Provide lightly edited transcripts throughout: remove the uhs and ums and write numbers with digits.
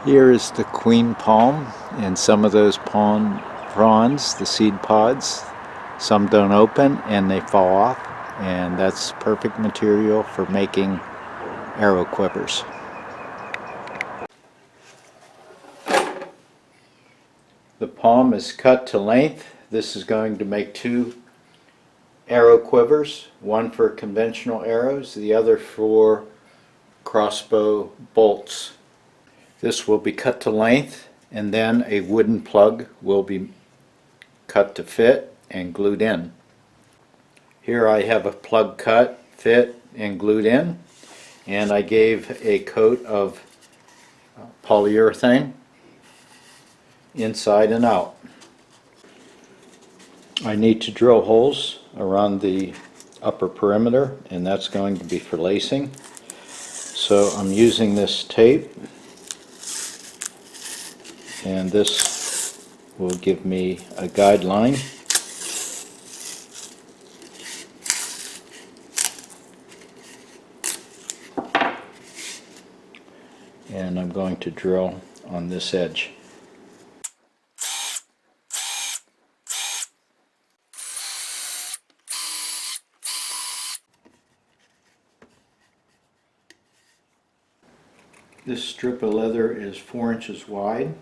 Here is the queen palm, and some of those prawns, the seed pods, some don't open and they fall off, and that's perfect material for making arrow quivers. The palm is cut to length. This is going to make 2 arrow quivers, one for conventional arrows, the other for crossbow bolts. This will be cut to length, and then a wooden plug will be cut to fit and glued in. Here I have a plug cut, fit, and glued in, and I gave a coat of polyurethane inside and out. I need to drill holes around the upper perimeter, and that's going to be for lacing. So I'm using this tape, and this will give me a guideline. And I'm going to drill on this edge. This strip of leather is 4 inches wide.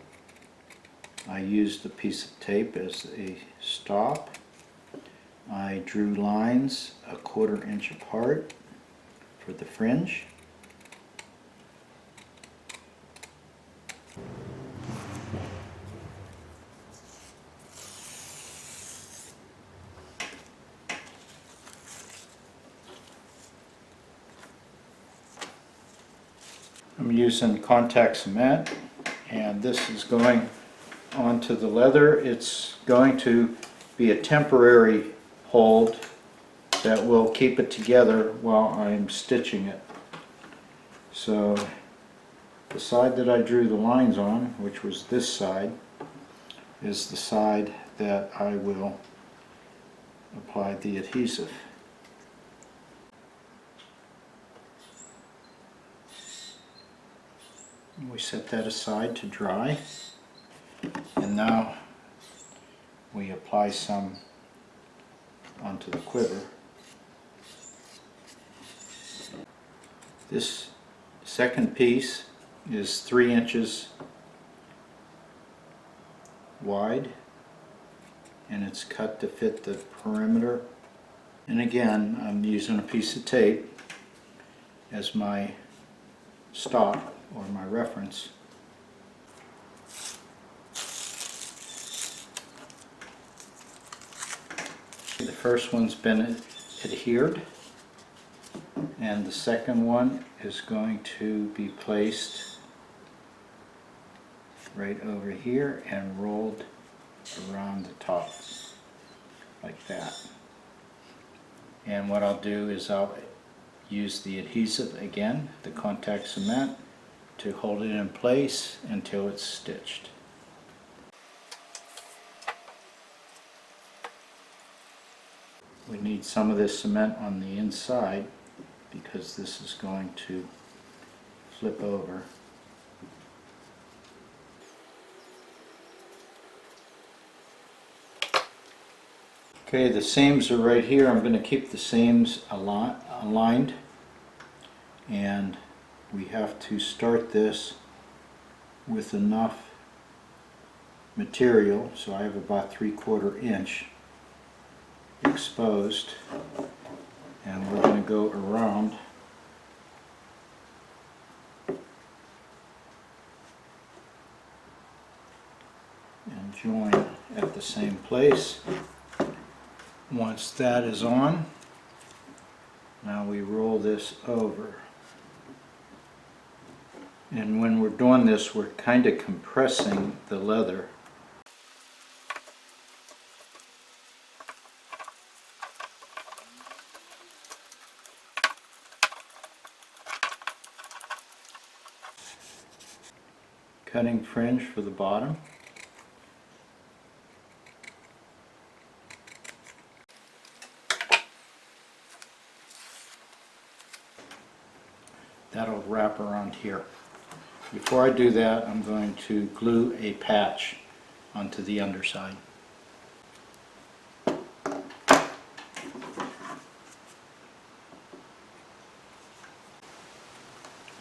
I used a piece of tape as a stop. I drew lines a 1/4 inch apart for the fringe. I'm using contact cement, and this is going onto the leather. It's going to be a temporary hold that will keep it together while I'm stitching it. So the side that I drew the lines on, which was this side, is the side that I will apply the adhesive. We set that aside to dry, and now we apply some onto the quiver. This second piece is 3 inches wide, and it's cut to fit the perimeter. And again, I'm using a piece of tape as my stop or my reference. The first one's been adhered, and the second one is going to be placed right over here and rolled around the top like that. And what I'll do is I'll use the adhesive again, the contact cement, to hold it in place until it's stitched. We need some of this cement on the inside because this is going to flip over. Okay, the seams are right here. I'm going to keep the seams aligned, and we have to start this with enough material, so I have about 3/4 inch exposed, and we're going to go around and join at the same place. Once that is on, now we roll this over. And when we're doing this, we're kind of compressing the leather. Cutting fringe for the bottom. That'll wrap around here. Before I do that, I'm going to glue a patch onto the underside.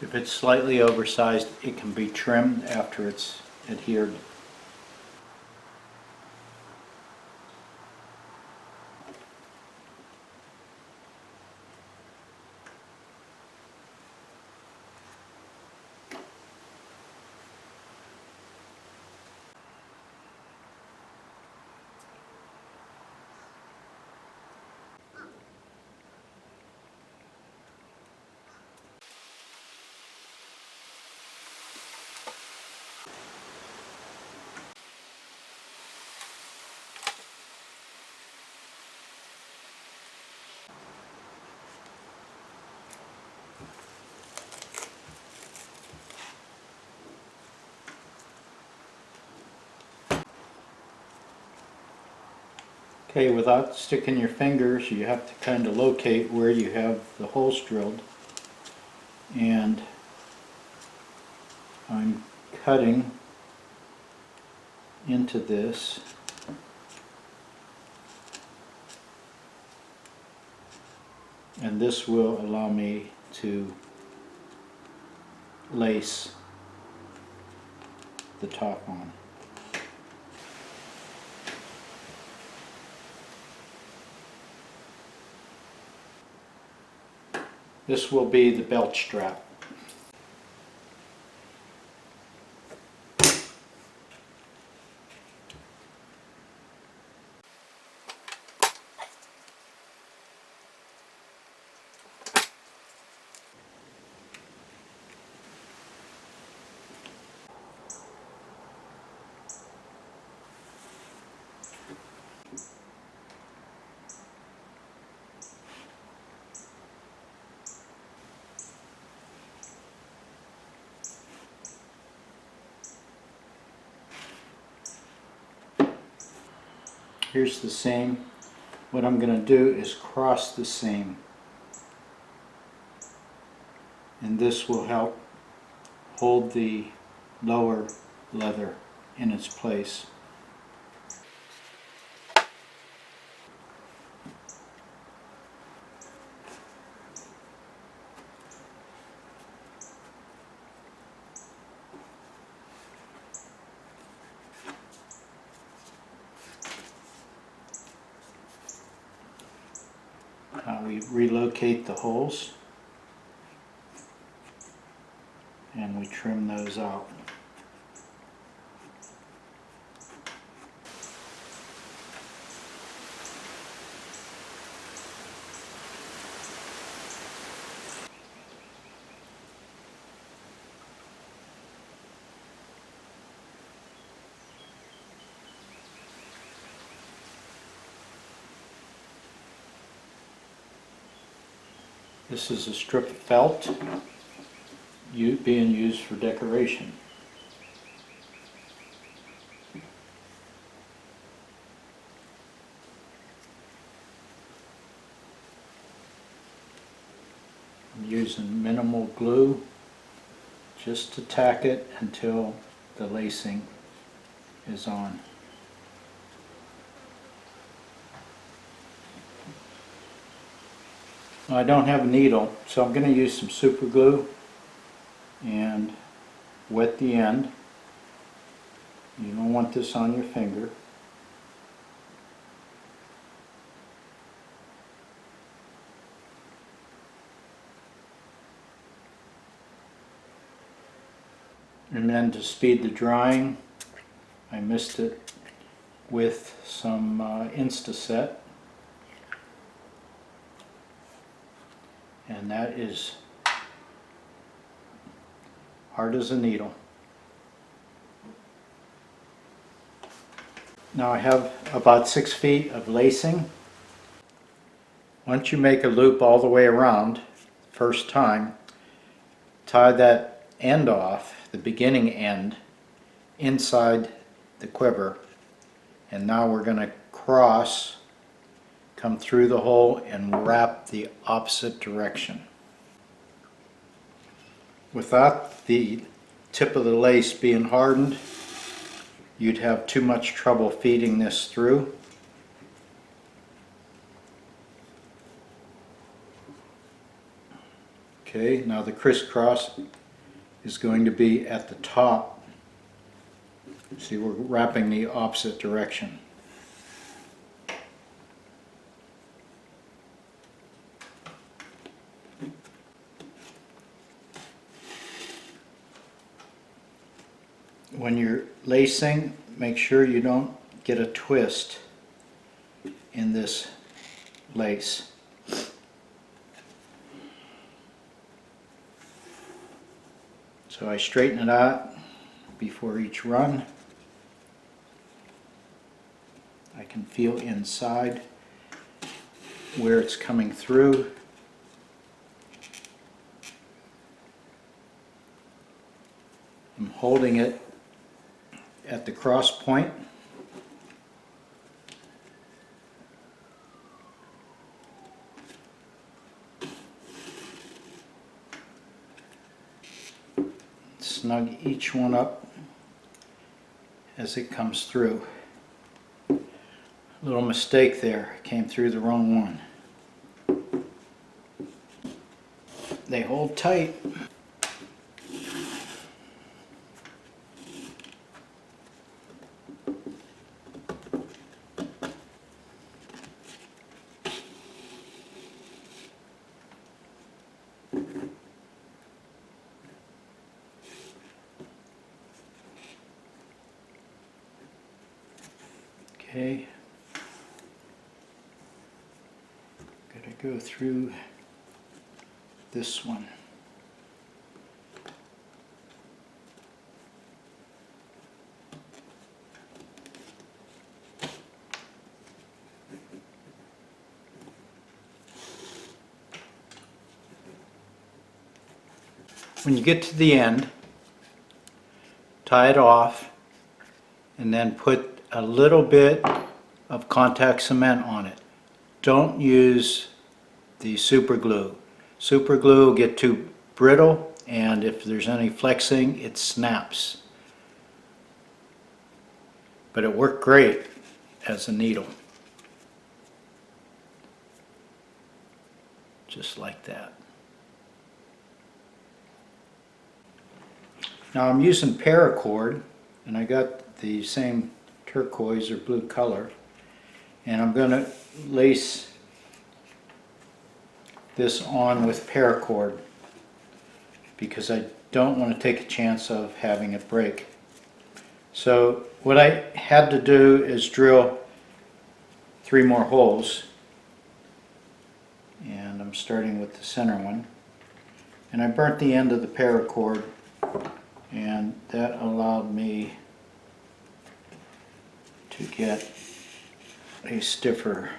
If it's slightly oversized, it can be trimmed after it's adhered. Okay, without sticking your fingers, you have to kind of locate where you have the holes drilled. And I'm cutting into this. And this will allow me to lace the top on. This will be the belt strap. Here's the seam. What I'm going to do is cross the seam, and this will help hold the lower leather in its place. We relocate the holes and we trim those out. This is a strip of felt being used for decoration. I'm using minimal glue just to tack it until the lacing is on. I don't have a needle, so I'm going to use some super glue and wet the end. You don't want this on your finger. And then to speed the drying, I mixed it with some Instaset. And that is hard as a needle. Now I have about 6 feet of lacing. Once you make a loop all the way around, first time, tie that end off, the beginning end, inside the quiver. And now we're going to cross, come through the hole and wrap the opposite direction. Without the tip of the lace being hardened, you'd have too much trouble feeding this through. Okay, now the crisscross is going to be at the top. See, we're wrapping the opposite direction. When you're lacing, make sure you don't get a twist in this lace. So I straighten it out before each run. I can feel inside where it's coming through. I'm holding it at the cross point. Snug each one up as it comes through. Little mistake there, came through the wrong one. They hold tight. Okay. Gotta go through this one. When you get to the end, tie it off and then put a little bit of contact cement on it. Don't use the super glue. Super glue will get too brittle, and if there's any flexing, it snaps. But it worked great as a needle. Just like that. Now I'm using paracord, and I got the same turquoise or blue color, and I'm going to lace this on with paracord because I don't want to take a chance of having it break. So what I had to do is drill 3 more holes, and I'm starting with the center one, and I burnt the end of the paracord, and that allowed me to get a stiffer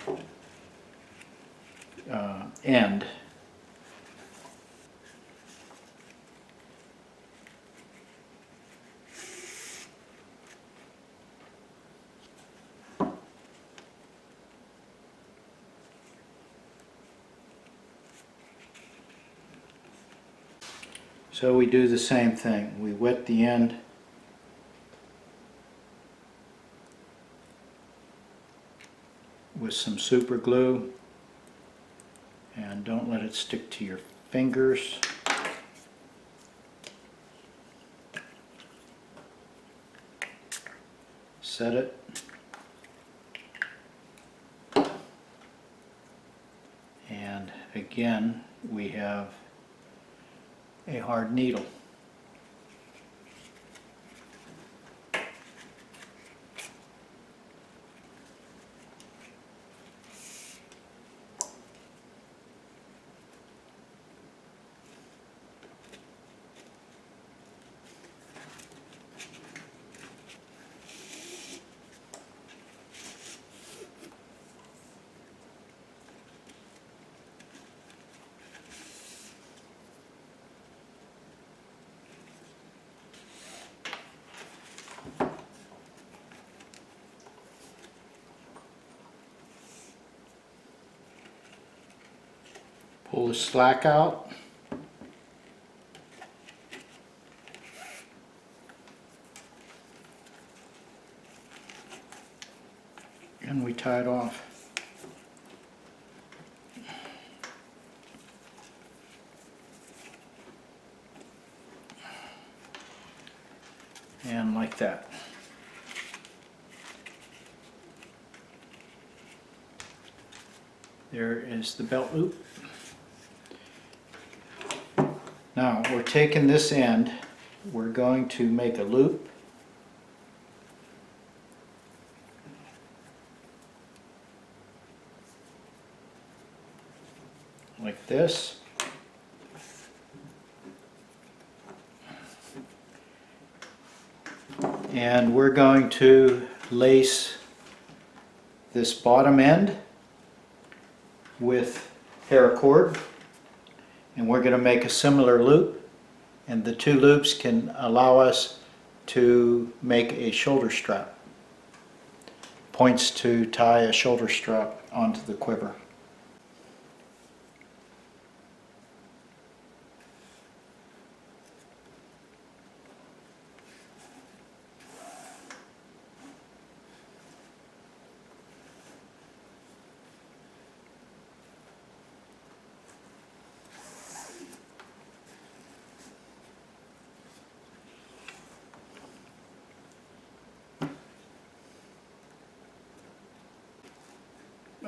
end. So we do the same thing. We wet the end with some super glue, and don't let it stick to your fingers. Set it. And again, we have a hard needle. Pull the slack out. and we tie it off. And like that. There is the belt loop. Now we're taking this end, we're going to make a loop like this. And we're going to lace this bottom end with paracord, and we're going to make a similar loop, and the two loops can allow us to make a shoulder strap. Points to tie a shoulder strap onto the quiver.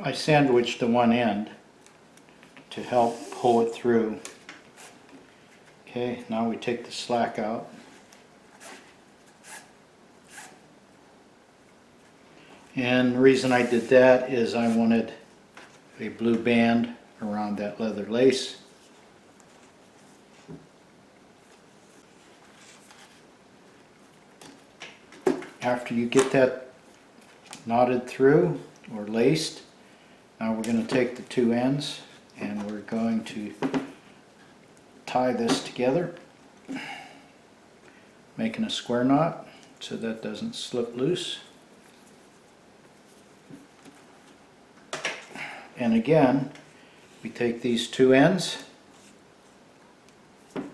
I sandwiched the one end to help pull it through. Okay, now we take the slack out. And the reason I did that is I wanted a blue band around that leather lace. After you get that knotted through or laced, now we're going to take the two ends and we're going to tie this together, making a square knot so that doesn't slip loose. And again, we take these two ends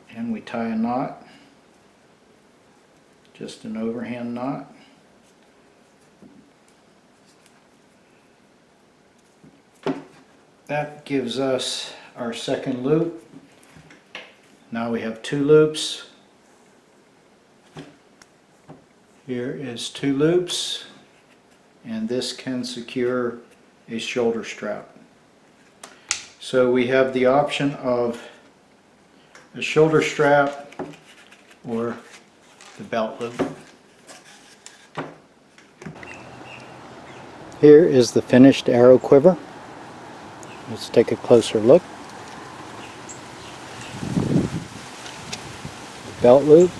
and we tie a knot, just an overhand knot. That gives us our second loop. Now we have two loops. Here is two loops, and this can secure a shoulder strap. So we have the option of a shoulder strap or the belt loop. Here is the finished arrow quiver. Let's take a closer look. Belt loop,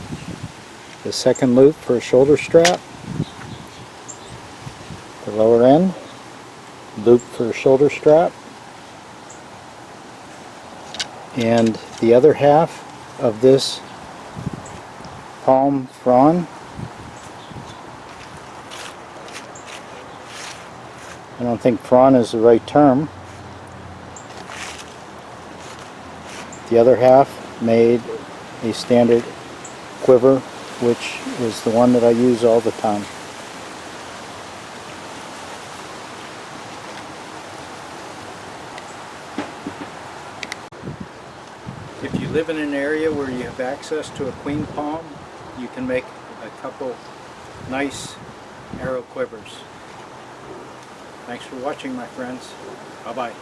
the second loop for a shoulder strap, the lower end, loop for a shoulder strap, and the other half of this palm frond. I don't think frond is the right term. The other half made a standard quiver, which is the one that I use all the time. If you live in an area where you have access to a queen palm, you can make a couple nice arrow quivers. Thanks for watching, my friends. Bye-bye.